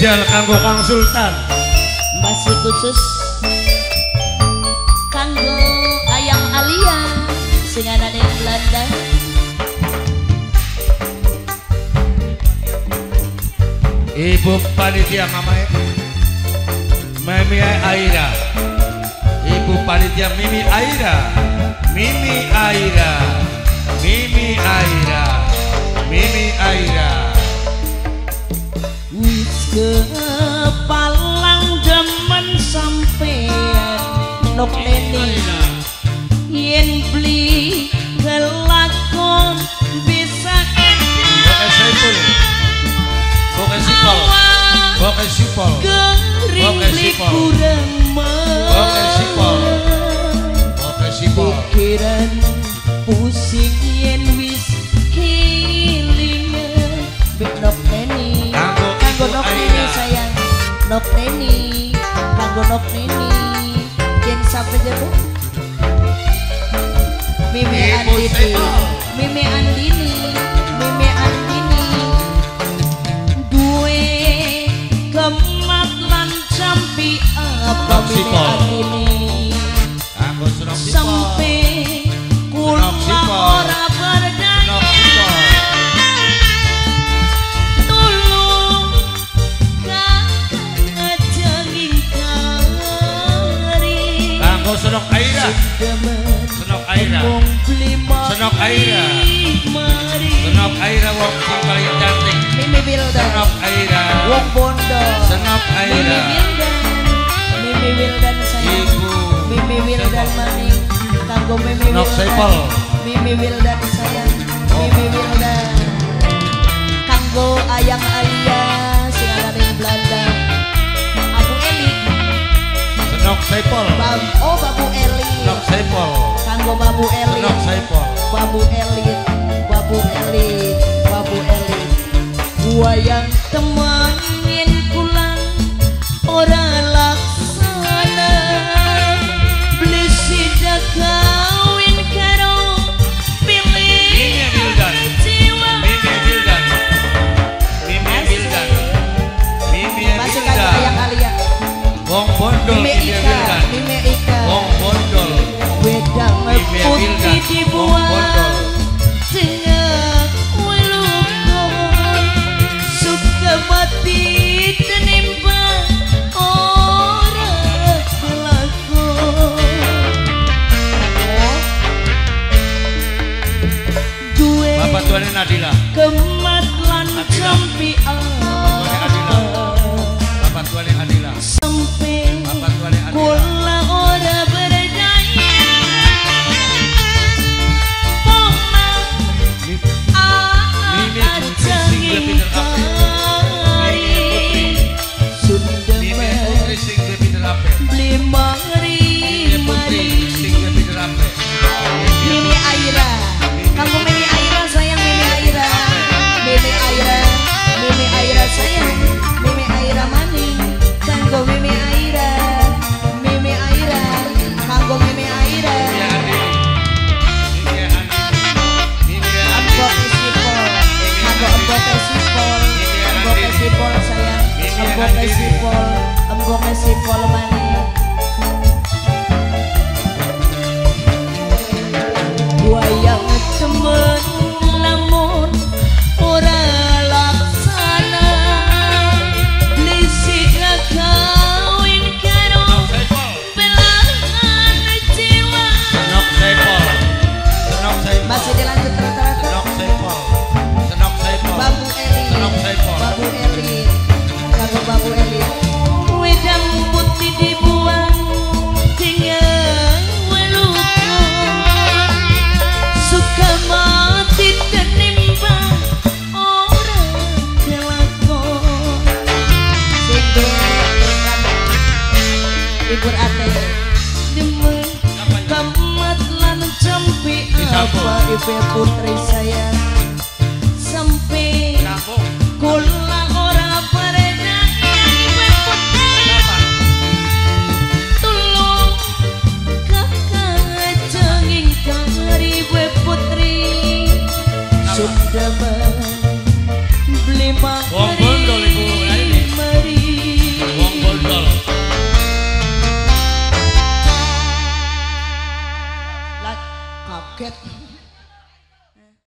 spesial kanggo Kang Sultan. Masih khusus kanggo Ayang Alia sing anane Belanda. Ibu panitia mamanya Mimi Aira. Ibu panitia Mimi Aira. Mimi Aira. Mimi Aira. Mimi Aira. Wis kepalang demen sampean nok neni yen beli kelakon bisa Boke sipol. gering liburan pikiran pusing yen wis kelingan bek nok neni kanggo nok neni sayang nok neni kanggo nok neni yen sampe jebo Mimi Andini Mimi Andini Mimi Andini duwe kemat lan campi apa Mimi Andini sampai kula ora berdaya tolong kakak ajengin kari Kanggo Senok Aira. Senok Aira. Senok Aira. Senok Aira wong sing paling cantik. Mimi Wildan. Senok Aira. Wong Bondo. Senok Aira. Mimi Wildan sayang. Ibu. Mimi Wildan maning kanggo Mimi Nok Saipol. Mimi Wildan sayang. Mimi Wildan kanggo Ayang Alia sing anane Belanda. Abu Eli. Senok Saipol. Babu Eli. Senok Saipol. Kanggo Babu Eli. Senok Saipol. Babu Eli. Babu Eli. Babu Eli. Wayang teman yen pulang ora laksana beli sidak kawin karo pilih jiwa Mimi Wildan. Mimi Wildan. Mimi masih kanggo Wildan. Ayang Alia. Wong Bondol Mimi Mimi Ika. Wildan. Mimi Ika. Wong Bondol. Wedang Mimi putih Wildan. Wong Bondol. dibuang tengah weluko suka mati tenimba orang kelakon duwe Bapak tuane Nadila. kemat lan campi Bapak tuane Adila. sampai Bapak tuane Adila. kula ora berdaya poma Mimi Putri sing Peter Ape. Mimi Putri sing Peter Ape. beli mari Mimi Putri sing Peter Ape. Mimi Aira kamu Mimi Aira sayang Mimi Aira Mimi Aira Mimi Aira sayang Mimi Aira maning kanggo Mimi Aira Mimi Aira kanggo Mimi Aira Embok esipol kanggo embok esipol embok esipol sayang embok esipol maning wayang temen lamun ora laksana lisi kawin karo belahan jiwa Senok Saipol. Senok Saipol. masih dilanjut rata-rata Senok Saipol. Senok Saipol. Babu Eli Senok Saipol. Babu Eli kanggo Babu Eli wedang putih dibuang tinggal weluko suka mati tenimba orang kelakon sehingga ibur ate demen kamat lan campi apa ibu putri saya sampai kula ora berdaya ibu putri tolong kakak jenging kari ibu putri sudah beli Wong Bondol, Ibu. mari joget.